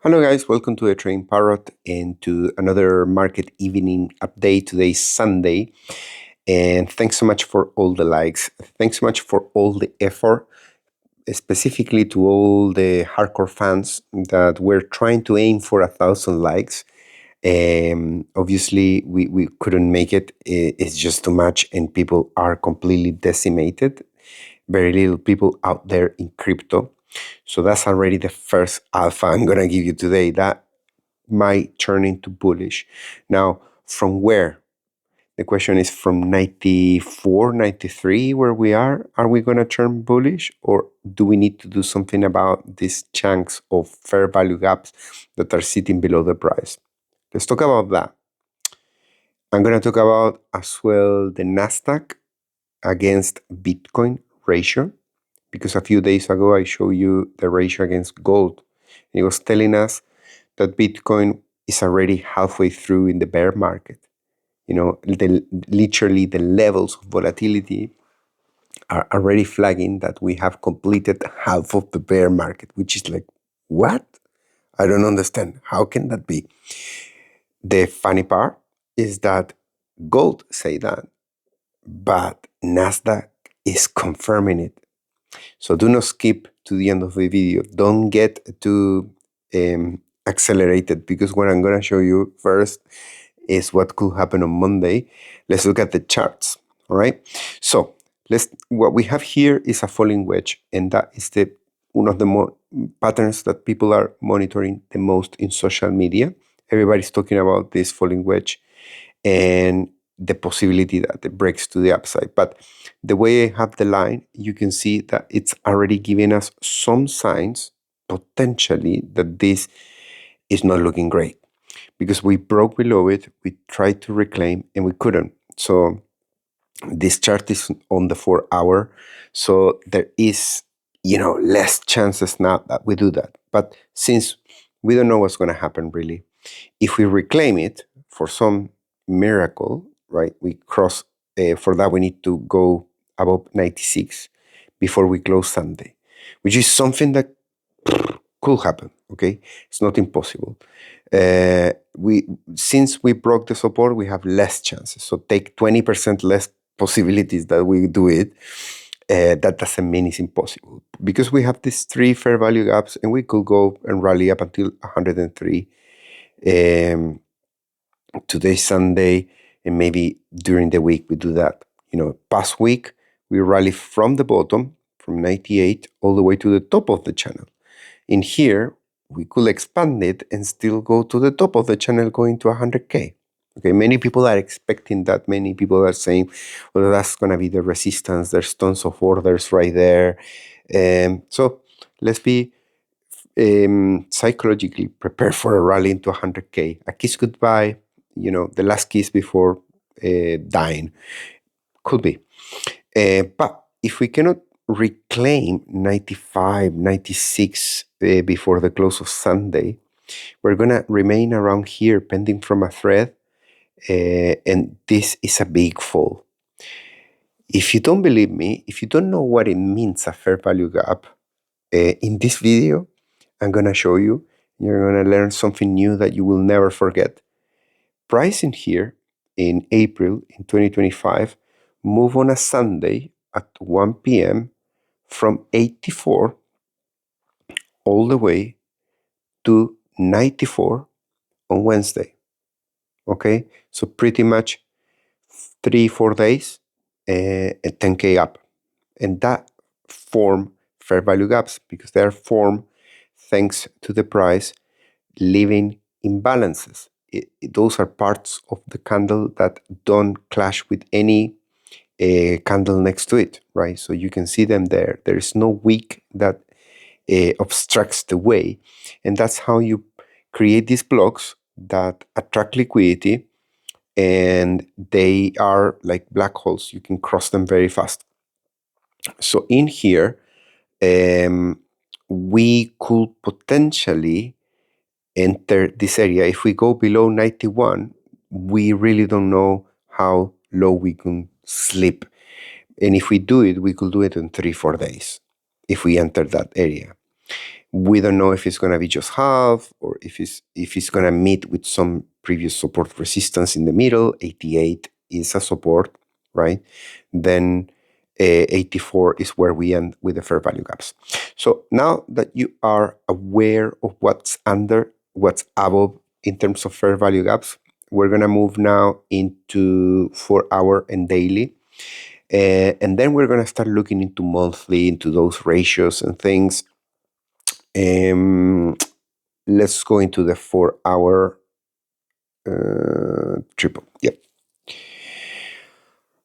Hello guys, welcome to a Train Parrot and to another market evening update. Today's Sunday, and thanks so much for all the likes. Thanks so much for all the effort, specifically to all the hardcore fans that we're trying to aim for 1,000 likes. Obviously, we couldn't make it. It's just too much, and people are completely decimated. Very little people out there in crypto. So that's already the first alpha I'm gonna give you today. That might turn into bullish. Now, from where? The question is from 94, 93, where we are we going to turn bullish, or do we need to do something about these chunks of fair value gaps that are sitting below the price? Let's talk about that. I'm going to talk about as well the Nasdaq against Bitcoin ratio, because a few days ago I showed you the ratio against gold. It was telling us that Bitcoin is already halfway through in the bear market. Literally the levels of volatility are already flagging that we have completed half of the bear market, which is like, what? I don't understand. How can that be? The funny part is that gold say that, but Nasdaq is confirming it. So do not skip to the end of the video. Don't get too accelerated, because what I'm going to show you first is what could happen on Monday. Let's look at the charts. All right. So what we have here is a falling wedge, and that is one of the patterns that people are monitoring the most in social media. Everybody's talking about this falling wedge and the possibility that it breaks to the upside. But the way I have the line, you can see that it's already giving us some signs, potentially, that this is not looking great. Because we broke below it, we tried to reclaim, and we couldn't. So this chart is on the 4-hour. So there is, less chances now that we do that. But since we don't know what's going to happen, really, if we reclaim it for some miracle, right, we cross, for that we need to go above 96 before we close Sunday, which is something that could happen. Okay, it's not impossible. Since we broke the support, we have less chances. So take 20% less possibilities that we do it. That doesn't mean it's impossible, because we have these 3 fair value gaps, and we could go and rally up until 103. Today's Sunday, and maybe during the week we do that. Past week we rally from the bottom, from 98 all the way to the top of the channel. In here, we could expand it and still go to the top of the channel, going to 100K. Okay, many people are expecting that. Many people are saying, well, that's going to be the resistance. There's tons of orders right there. So let's be psychologically prepared for a rally into 100K. A kiss goodbye, the last kiss before dying. Could be. But if we cannot reclaim 95, 96 before the close of Sunday, we're going to remain around here pending from a thread, and this is a big fall. If you don't believe me, if you don't know what it means, a fair value gap, in this video, I'm going to show you. You're going to learn something new that you will never forget. Pricing here in April in 2025 move on a Sunday at 1 p.m. from 84 all the way to 94 on Wednesday. Okay, so pretty much 3-4 days and 10K up, and that form fair value gaps, because they are formed thanks to the price leaving imbalances. Those are parts of the candle that don't clash with any candle next to it, right? So you can see them there. There is no wick that obstructs the way, and that's how you create these blocks that attract liquidity, and they are like black holes. You can cross them very fast. So in here, we could potentially enter this area. If we go below 91, we really don't know how low we can slip. And if we do it, we could do it in 3-4 days if we enter that area. We don't know if it's going to be just half or if it's going to meet with some previous support resistance in the middle. 88 is a support, right? Then 84 is where we end with the fair value gaps. So now that you are aware of what's under, what's above in terms of fair value gaps, we're going to move now into 4-hour and daily. And then we're going to start looking into monthly, into those ratios and things. Let's go into the 4-hour triple. Yep.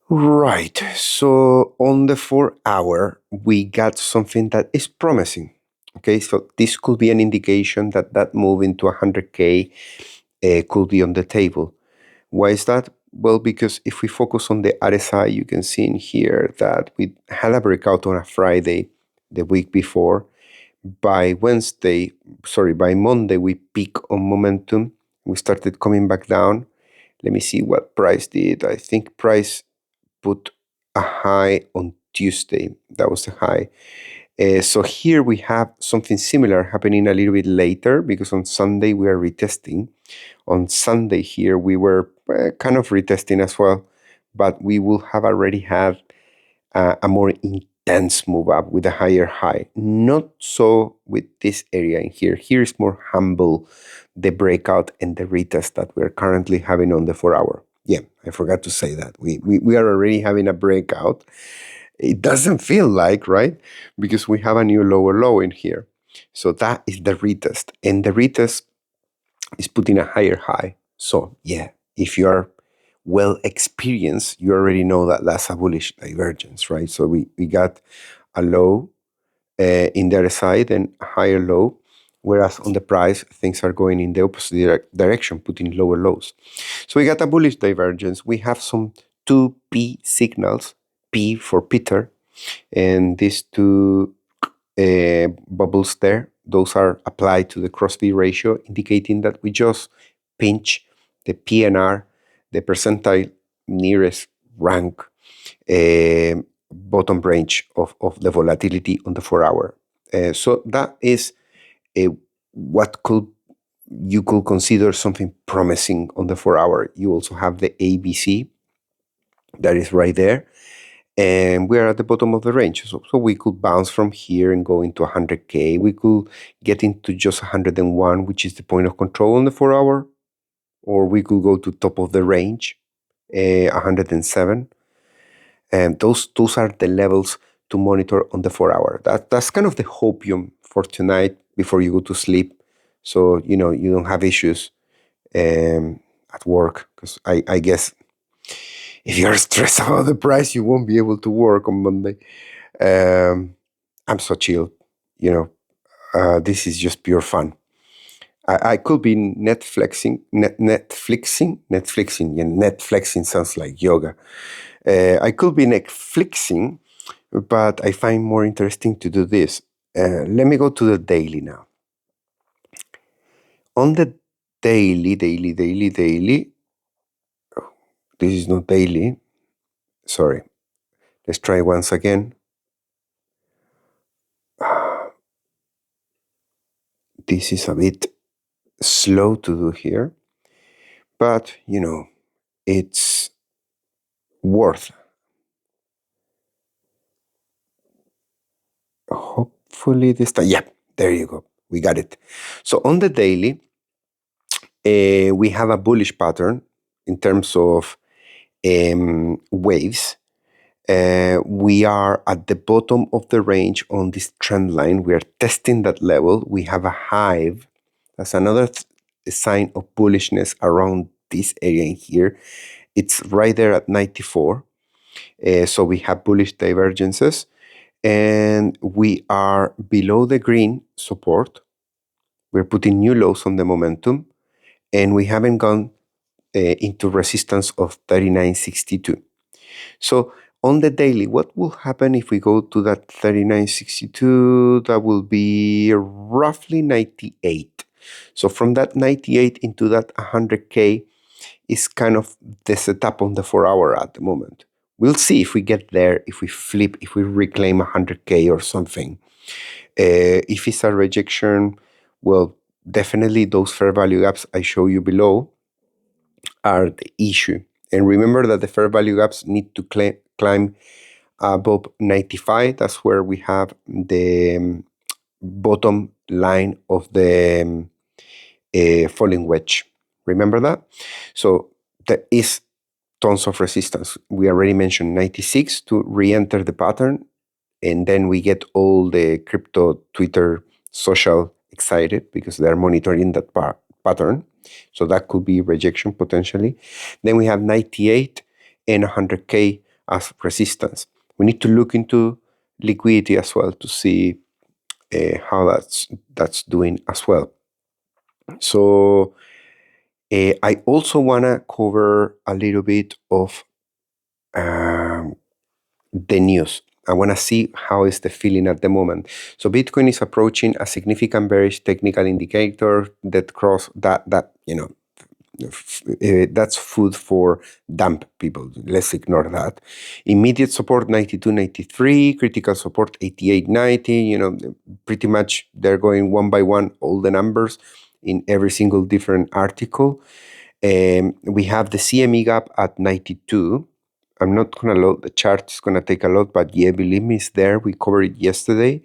Right. So on the 4-hour, we got something that is promising. Okay, so this could be an indication that that move into 100K could be on the table. Why is that? Well, because if we focus on the RSI, you can see in here that we had a breakout on a Friday the week before. By Monday, we peak on momentum. We started coming back down. Let me see what price did. I think price put a high on Tuesday. That was the high. So here we have something similar happening a little bit later, because on Sunday we are retesting. On Sunday here we were kind of retesting as well, but we will have already had a more intense move up with a higher high. Not so with this area in here. Here is more humble, the breakout and the retest that we're currently having on the 4-hour. Yeah, I forgot to say that. We are already having a breakout. It doesn't feel like, right? Because we have a new lower low in here. So that is the retest. And the retest is putting a higher high. So yeah, if you are well experienced, you already know that that's a bullish divergence, right? So we got a low in the other side and a higher low, whereas on the price, things are going in the opposite direction, putting lower lows. So we got a bullish divergence. We have some 2P signals, P for Peter, and these two bubbles there, those are applied to the cross-V ratio, indicating that we just pinch the PNR, the percentile nearest rank bottom range of the volatility on the 4-hour. So that is what you could consider something promising on the 4-hour. You also have the ABC that is right there. And we are at the bottom of the range. So we could bounce from here and go into 100K. We could get into just 101, which is the point of control on the 4-hour. Or we could go to top of the range, 107. And those are the levels to monitor on the 4-hour. That's kind of the hopium for tonight before you go to sleep. So, you don't have issues at work. Because I guess if you're stressed about the price, you won't be able to work on Monday. I'm so chill, this is just pure fun. I could be Netflixing. Yeah, Netflixing sounds like yoga. I could be Netflixing, but I find more interesting to do this. Let me go to the daily now. On the daily, this is not daily. Sorry. Let's try once again. This is a bit slow to do here, but it's worth. Hopefully this time. Yeah, there you go. We got it. So on the daily, we have a bullish pattern in terms of waves. We are at the bottom of the range on this trend line. We are testing that level. We have a hive. That's another sign of bullishness around this area in here. It's right there at 94. So we have bullish divergences. And we are below the green support. We're putting new lows on the momentum. And we haven't gone into resistance of 39.62. So on the daily, what will happen if we go to that 39.62? That will be roughly 98. So from that 98 into that 100K is kind of the setup on the 4-hour at the moment. We'll see if we get there, if we flip, if we reclaim 100K or something. If it's a rejection, well, definitely those fair value gaps I show you below are the issue. And remember that the fair value gaps need to climb above 95. That's where we have the bottom line of the falling wedge. Remember that? So there is tons of resistance. We already mentioned 96 to re-enter the pattern, and then we get all the crypto Twitter social excited because they're monitoring that pattern. So that could be rejection potentially. Then we have 98 and 100K as resistance. We need to look into liquidity as well to see how that's doing as well. So I also want to cover a little bit of um, the news. I want to see how is the feeling at the moment. So Bitcoin is approaching a significant bearish technical indicator that cross that that's food for dumb people. Let's ignore that. Immediate support 92.93, critical support 88.90. Pretty much they're going one by one, all the numbers in every single different article. We have the CME gap at 92. I'm not going to load the chart. It's going to take a lot, but yeah, believe me, it's there. We covered it yesterday.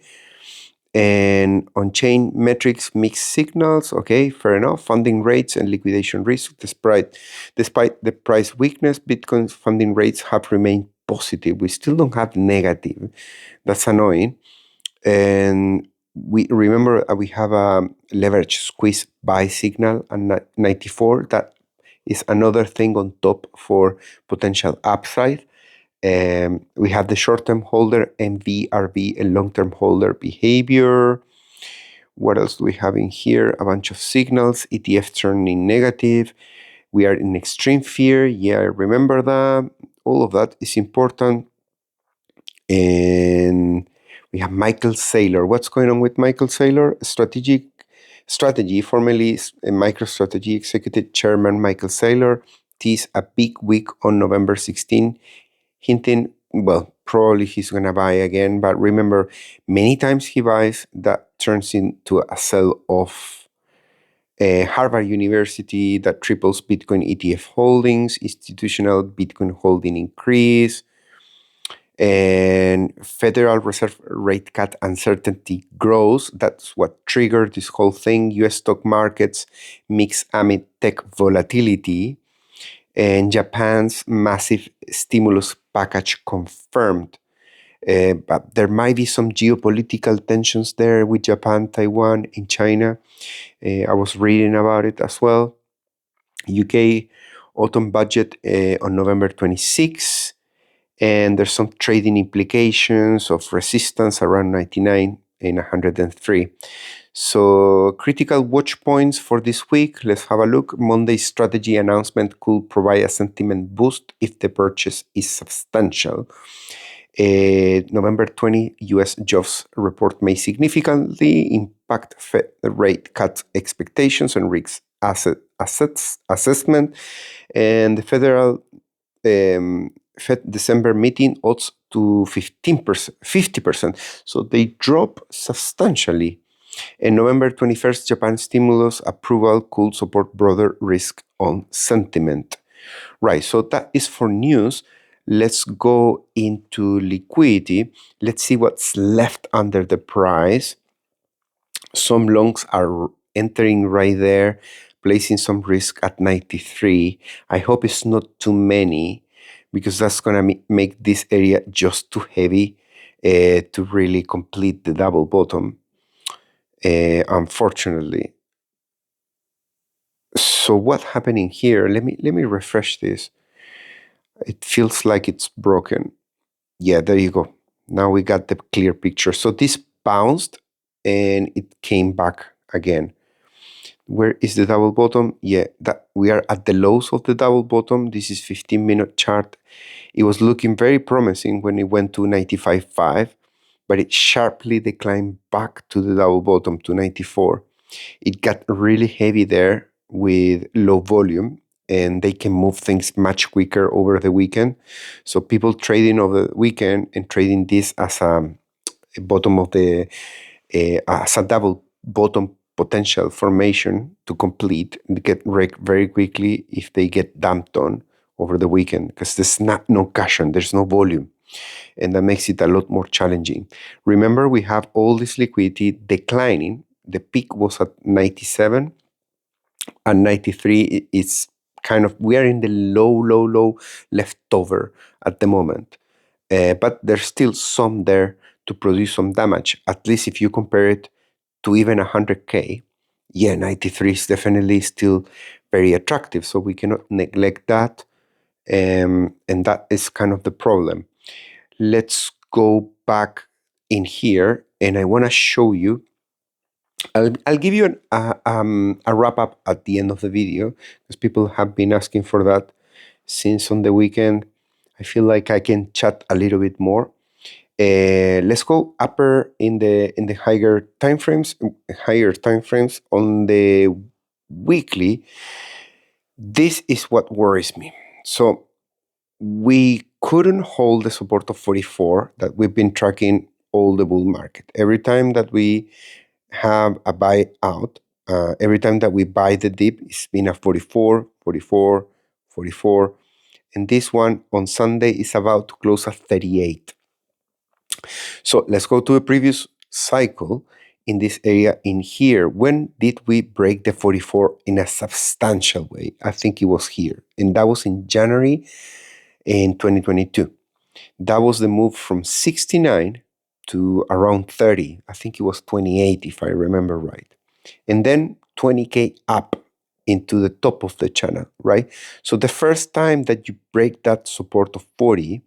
And on-chain metrics, mixed signals. Okay, fair enough. Funding rates and liquidation risk. Despite the price weakness, Bitcoin's funding rates have remained positive. We still don't have negative. That's annoying. And we remember we have a leverage squeeze buy signal at 94. That is another thing on top for potential upside. We have the short-term holder, MVRV, and long-term holder behavior. What else do we have in here? A bunch of signals, ETF turning negative. We are in extreme fear. Yeah, I remember that. All of that is important. And we have Michael Saylor. What's going on with Michael Saylor? Strategy, formerly MicroStrategy Executive Chairman Michael Saylor, teased a big week on November 16, hinting, well, probably he's going to buy again. But remember, many times he buys, that turns into a sell off. Harvard University, that triples Bitcoin ETF holdings, institutional Bitcoin holding increase, and Federal Reserve rate cut uncertainty grows. That's what triggered this whole thing. US stock markets mix amid tech volatility, and Japan's massive stimulus package confirmed. But there might be some geopolitical tensions there with Japan, Taiwan, and China. I was reading about it as well. UK autumn budget on November 26. And there's some trading implications of resistance around 99 and 103. So critical watch points for this week. Let's have a look. Monday's strategy announcement could provide a sentiment boost if the purchase is substantial. November 20 US jobs report may significantly impact Fed rate cut expectations and risk assets assessment. And the Federal Fed December meeting odds to 50%. So they drop substantially. And November 21st, Japan stimulus approval could support broader risk on sentiment. Right, so that is for news. Let's go into liquidity. Let's see what's left under the price. Some longs are entering right there, placing some risk at 93. I hope it's not too many, because that's going to make this area just too heavy to really complete the double bottom, unfortunately. So what's happening here? Let me refresh this. It feels like it's broken. Yeah, there you go. Now we got the clear picture. So this bounced and it came back again. Where is the double bottom? Yeah, that we are at the lows of the double bottom. This is 15-minute chart. It was looking very promising when it went to 95.5, but it sharply declined back to the double bottom to 94. It got really heavy there with low volume, and they can move things much quicker over the weekend. So people trading over the weekend and trading this as a bottom of the as a double bottom potential formation to complete and get very quickly if they get dumped on over the weekend, because there's no cushion, there's no volume, and that makes it a lot more challenging. Remember, we have all this liquidity declining. The peak was at 97, and 93 is kind of, we are in the low leftover at the moment. But there's still some there to produce some damage, at least if you compare it to even 100K. Yeah, 93 is definitely still very attractive, so we cannot neglect that. And that is kind of the problem. Let's go back in here, and I want to show you. I'll give you a wrap up at the end of the video, because people have been asking for that since on the weekend. I feel like I can chat a little bit more. Let's go upper in the higher time frames. On the weekly. This is what worries me. So we couldn't hold the support of 44 that we've been tracking all the bull market. Every time that we have a buy out, every time that we buy the dip, it's been a 44, 44, 44. And this one on Sunday is about to close at 38. So let's go to the previous cycle in this area in here. When did we break the 44 in a substantial way? I think it was here. And that was in January in 2022. That was the move from 69 to around 30. I think it was 28 if I remember right. And then 20K up into the top of the channel, right? So the first time that you break that support of 40,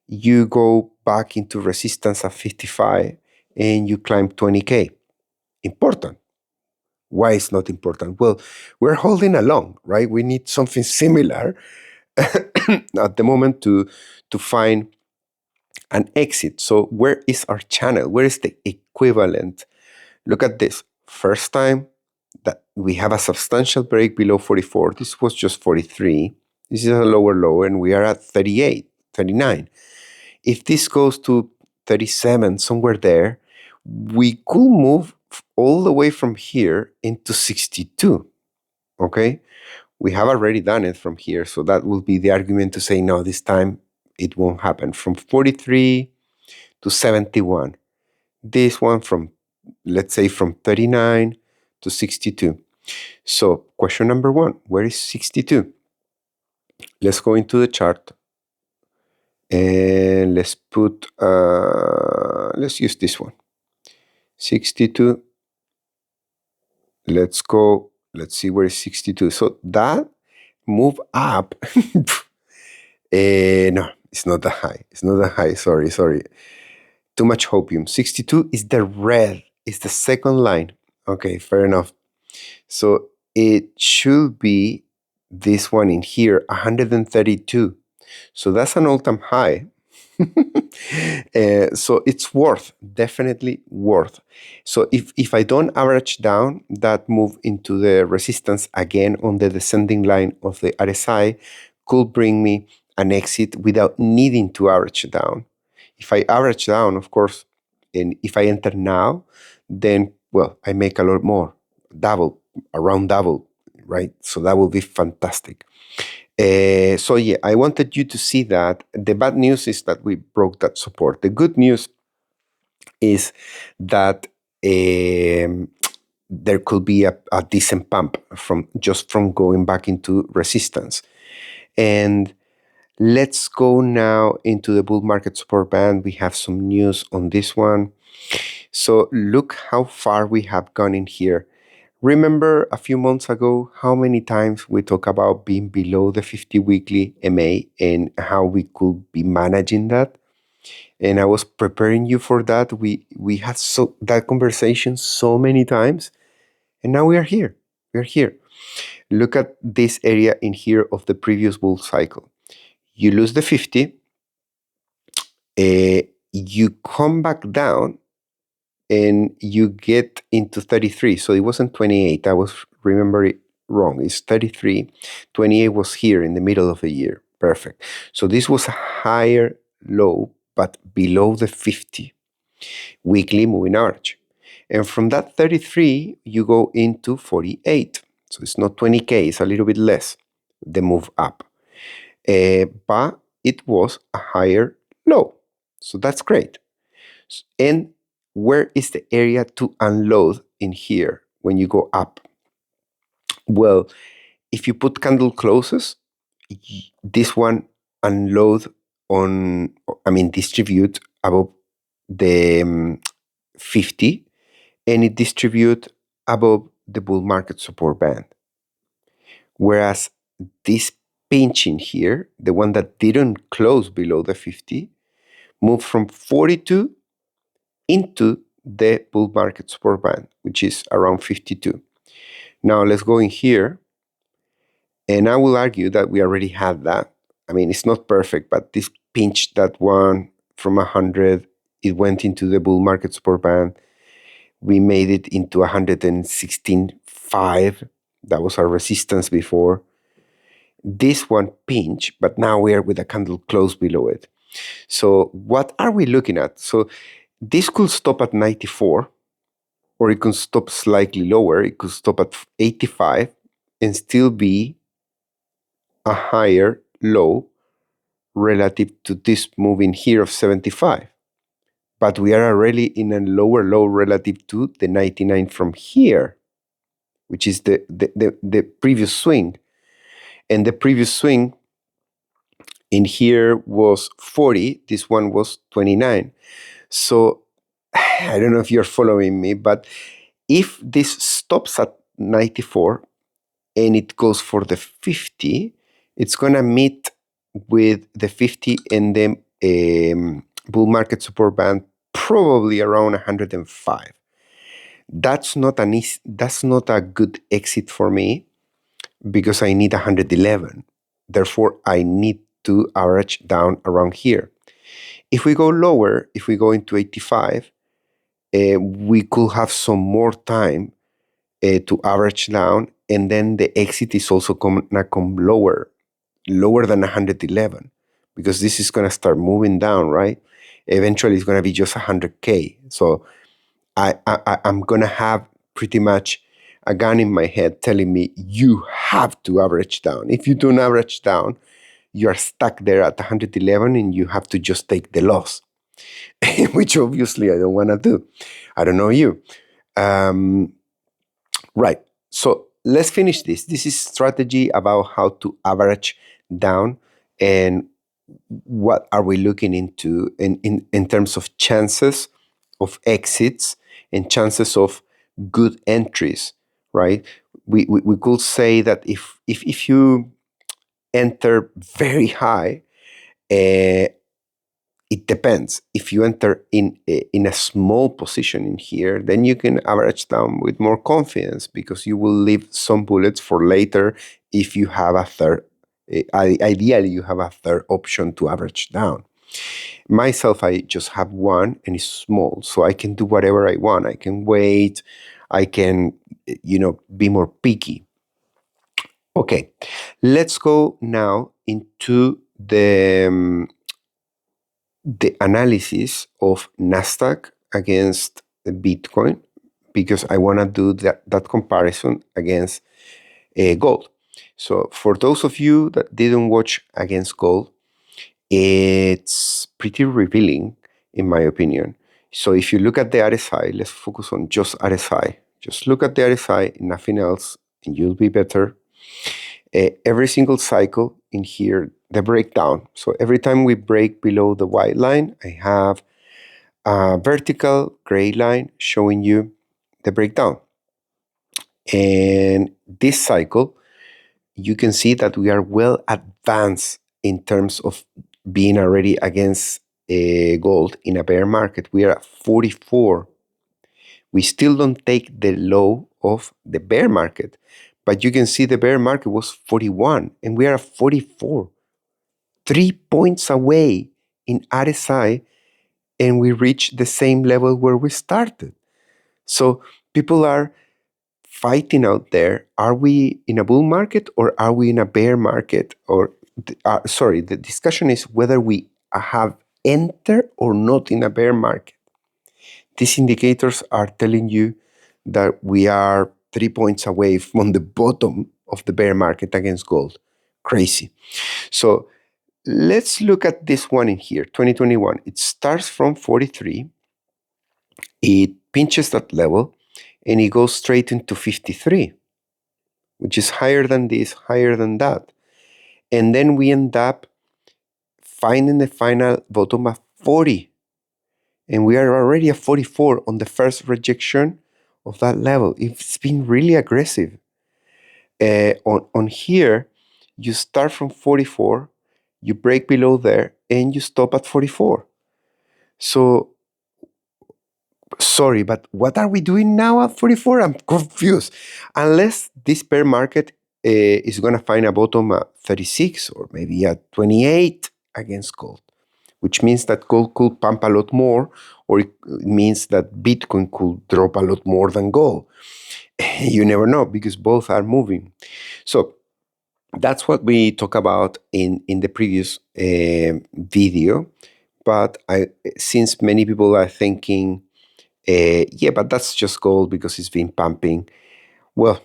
you go back into resistance at 55 and you climb 20K. Important. Why is not important? Well, we're holding along, right? We need something similar at the moment to find an exit. So where is our channel? Where is the equivalent? Look at this. First time that we have a substantial break below 44. This was just 43. This is a lower low, and we are at 38, 39. If this goes to 37, somewhere there, we could move all the way from here into 62, okay? We have already done it from here, so that will be the argument to say, no, this time it won't happen. From 43 to 71. This one from, let's say, from 39 to 62. So question number one, where is 62? Let's go into the chart. And let's put, let's use this one. 62. Let's go, let's see where is 62. So that move up, no, it's not that high. It's not that high, sorry. Too much hopium. 62 is the red, it's the second line. Okay, fair enough. So it should be this one in here, 132. So that's an all-time high. So it's worth, definitely worth. So if I don't average down, that move into the resistance again on the descending line of the RSI could bring me an exit without needing to average down. If I average down, of course, and if I enter now, then, well, I make a lot more, around double, right? So that will be fantastic. So yeah, I wanted you to see that. The bad news is that we broke that support. The good news is that there could be a decent pump from going back into resistance. And let's go now into the bull market support band. We have some news on this one. So look how far we have gone in here. Remember a few months ago how many times we talk about being below the 50 weekly MA and how we could be managing that? And I was preparing you for that. We had that conversation so many times, and now we are here. We are here. Look at this area in here of the previous bull cycle. You lose the 50, you come back down, and you get into 33. So it wasn't 28. I was remembering wrong. It's 33. 28 was here in the middle of the year. Perfect. So this was a higher low, but below the 50 weekly moving average. And from that 33, you go into 48. So it's not 20K, it's a little bit less, the move up. But it was a higher low. So that's great. And where is the area to unload in here when you go up? Well, if you put candle closes, this one unload on, distribute above the 50, and it distribute above the bull market support band. Whereas this pinch in here, the one that didn't close below the 50, moved from 42 into the bull market support band, which is around 52. Now let's go in here, and I will argue that we already had that. I mean, it's not perfect, but this pinch, that one from 100, it went into the bull market support band. We made it into 116.5. That was our resistance before. This one pinch, but now we are with a candle close below it. So what are we looking at? So this could stop at 94, or it could stop slightly lower. It could stop at 85 and still be a higher low relative to this move in here of 75. But we are already in a lower low relative to the 99 from here, which is the previous swing. And the previous swing in here was 40. This one was 29. So I don't know if you're following me, but if this stops at 94 and it goes for the 50, it's going to meet with the 50 and the bull market support band probably around 105. That's not a good exit for me, because I need 111. Therefore, I need to average down around here. If we go lower, if we go into 85, we could have some more time to average down, and then the exit is also gonna come lower than 111, because this is gonna start moving down, right? Eventually, it's gonna be just 100K. So I'm gonna have pretty much a gun in my head telling me you have to average down. If you don't average down, you are stuck there at 111 and you have to just take the loss, which obviously I don't want to do. I don't know you. Right. So let's finish this. This is strategy about how to average down, and what are we looking into in terms of chances of exits and chances of good entries, right? We could say that if you enter very high, it depends. If you enter in a small position in here, then you can average down with more confidence, because you will leave some bullets for later if you have a third. Ideally, you have a third option to average down. Myself, I just have one, and it's small, so I can do whatever I want. I can wait. I can, be more picky. Okay, let's go now into the analysis of Nasdaq against Bitcoin, because I want to do that comparison against gold. So for those of you that didn't watch against gold, it's pretty revealing, in my opinion. So if you look at the RSI, let's focus on just RSI. Just look at the RSI, nothing else, and you'll be better. Every single cycle in here, the breakdown. So every time we break below the white line, I have a vertical gray line showing you the breakdown. And this cycle, you can see that we are well advanced in terms of being already against gold in a bear market. We are at 44. We still don't take the low of the bear market, but you can see the bear market was 41 and we are at 44. 3 points away in RSI, and we reach the same level where we started. So people are fighting out there. Are we in a bull market or are we in a bear market? Or the discussion is whether we have entered or not in a bear market. These indicators are telling you that we are 3 points away from the bottom of the bear market against gold. Crazy. So let's look at this one in here, 2021. It starts from 43. It pinches that level and it goes straight into 53, which is higher than this, higher than that. And then we end up finding the final bottom at 40. And we are already at 44 on the first rejection of that level. It's been really aggressive. On here, you start from 44, you break below there, and you stop at 44. So, sorry, but what are we doing now at 44? I'm confused. Unless this bear market is going to find a bottom at 36 or maybe at 28 against gold, which means that gold could pump a lot more, or it means that Bitcoin could drop a lot more than gold. You never know because both are moving. So that's what we talk about in the previous video. But since many people are thinking, yeah, but that's just gold because it's been pumping. Well,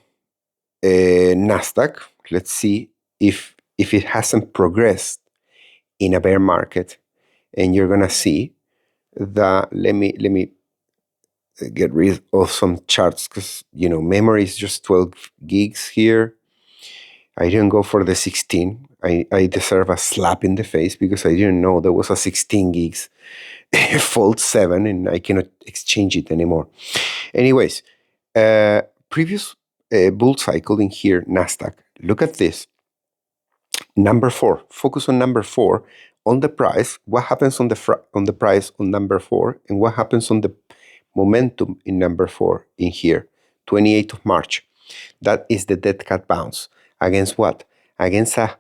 Nasdaq, let's see if it hasn't progressed in a bear market, and you're gonna see that. Let me get rid of some charts because memory is just 12 gigs here. I didn't go for the 16. I deserve a slap in the face because I didn't know there was a 16 gigs Fold 7 and I cannot exchange it anymore. Anyways, previous bull cycle in here, Nasdaq. Look at this. Number 4. Focus on number 4 on the price. What happens on the price on number 4, and what happens on the momentum in number 4 in here, 28th of March. That is the dead cat bounce. Against what? Against a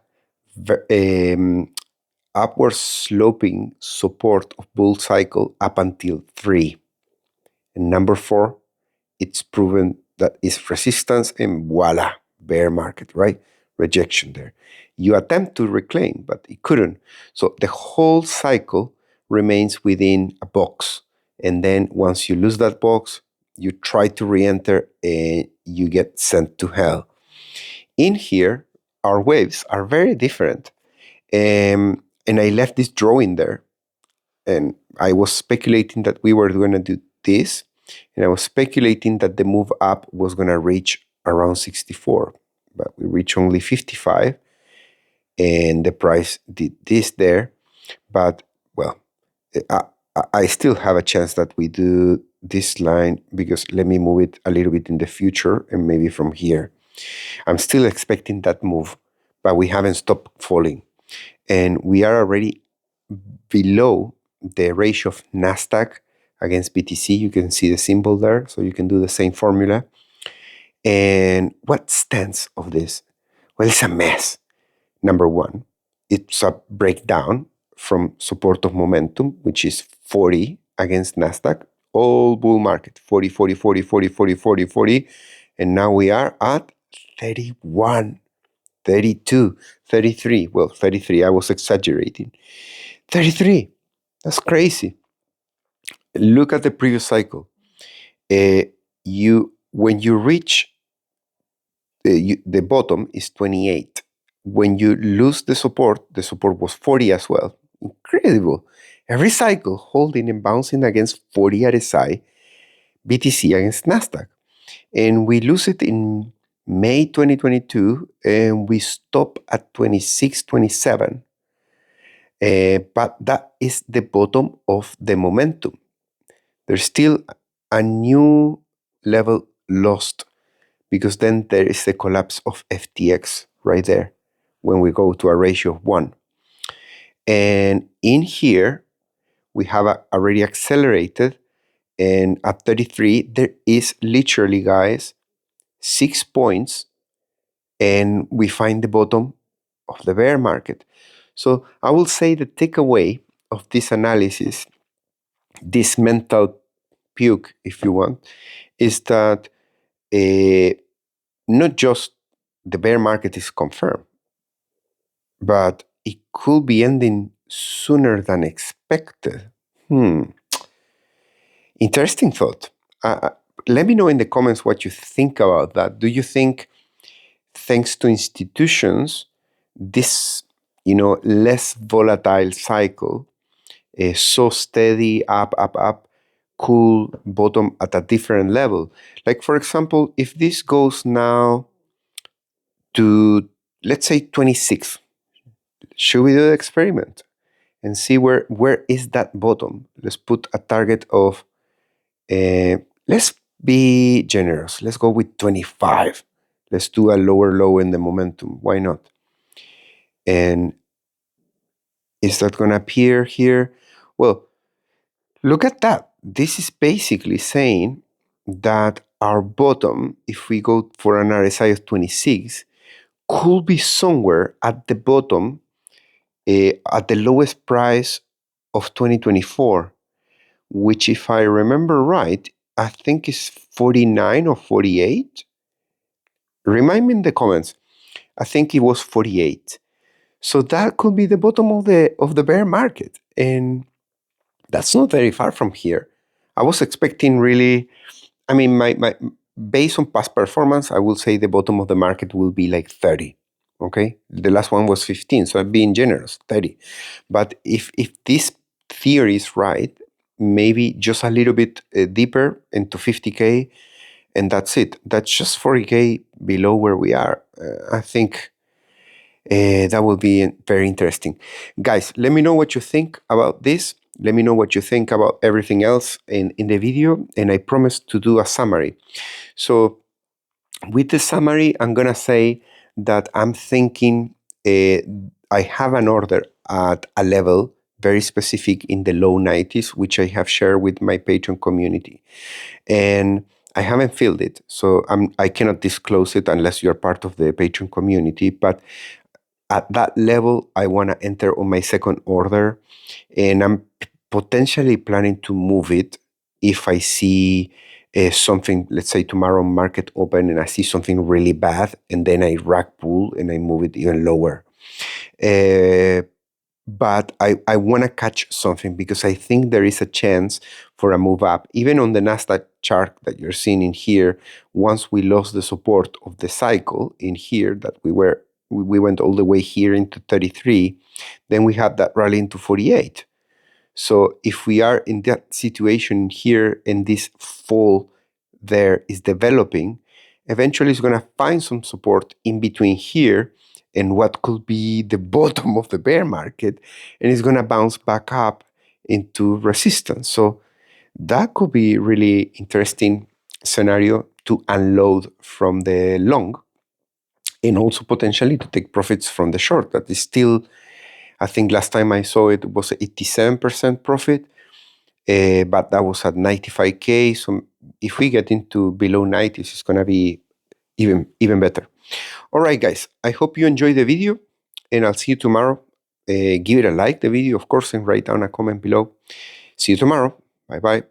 upward sloping support of bull cycle up until 3. And number 4, it's proven that it's resistance, and voila, bear market, right? Rejection there. You attempt to reclaim, but it couldn't. So the whole cycle remains within a box. And then once you lose that box, you try to re-enter and you get sent to hell. In here, our waves are very different. And I left this drawing there. And I was speculating that we were going to do this. And I was speculating that the move up was going to reach around 64. But we reached only 55. And the price did this there. But, well, I still have a chance that we do this line, because let me move it a little bit in the future and maybe from here. I'm still expecting that move, but we haven't stopped falling. And we are already below the ratio of Nasdaq against BTC. You can see the symbol there, so you can do the same formula. And what stands of this? Well, it's a mess. Number 1, it's a breakdown from support of momentum, which is 40 against Nasdaq. All bull market, 40, 40, 40, 40, 40, 40, 40. And now we are at 31, 32, 33. Well, 33, I was exaggerating. 33. That's crazy. Look at the previous cycle. When you reach the bottom is 28. When you lose the support was 40 as well. Incredible. Every cycle holding and bouncing against 40 RSI, BTC against Nasdaq. And we lose it in May 2022, and we stop at 26, 27. But that is the bottom of the momentum. There's still a new level lost, because then there is the collapse of FTX right there when we go to a ratio of 1. And in here, we have already accelerated, and at 33, there is literally, guys, 6 points, and we find the bottom of the bear market. So I will say the takeaway of this analysis, this mental puke, if you want, is that not just the bear market is confirmed, but it could be ending sooner than expected. Interesting thought. Let me know in the comments what you think about that. Do you think, thanks to institutions, this less volatile cycle, so steady up, could bottom at a different level? Like, for example, if this goes now to, let's say, 26, should we do the experiment and see where is that bottom? Let's put a target of, let's be generous. Let's go with 25. Let's do a lower low in the momentum. Why not? And is that going to appear here? Well, look at that. This is basically saying that our bottom, if we go for an RSI of 26, could be somewhere at the bottom, at the lowest price of 2024, which, if I remember right, I think is 49 or 48. Remind me in the comments. I think it was 48. So that could be the bottom of the bear market, and that's not very far from here. I was expecting really, I mean, my based on past performance, I will say the bottom of the market will be like 30. Okay, the last one was 15, so I'm being generous, 30. But if this theory is right, maybe just a little bit deeper into 50K, and that's it. That's just 40K below where we are. I think that will be very interesting. Guys, let me know what you think about this. Let me know what you think about everything else in the video, and I promise to do a summary. So with the summary, I'm going to say that I'm thinking I have an order at a level very specific in the low 90s, which I have shared with my Patreon community. And I haven't filled it, so I cannot disclose it unless you're part of the Patreon community. But at that level, I want to enter on my second order, and I'm potentially planning to move it if I see something, let's say tomorrow market open and I see something really bad, and then I rack pull and I move it even lower. But I want to catch something because I think there is a chance for a move up. Even on the Nasdaq chart that you're seeing in here, once we lost the support of the cycle in here, that we went all the way here into 33, then we had that rally into 48. So if we are in that situation here and this fall there is developing, eventually it's going to find some support in between here and what could be the bottom of the bear market, and it's going to bounce back up into resistance. So that could be really interesting scenario to unload from the long, and also potentially to take profits from the short. That is still, I think last time I saw it was 87% profit, but that was at 95K. So if we get into below 90s, it's going to be even better. All right, guys, I hope you enjoyed the video, and I'll see you tomorrow. Give it a like, the video, of course, and write down a comment below. See you tomorrow. Bye-bye.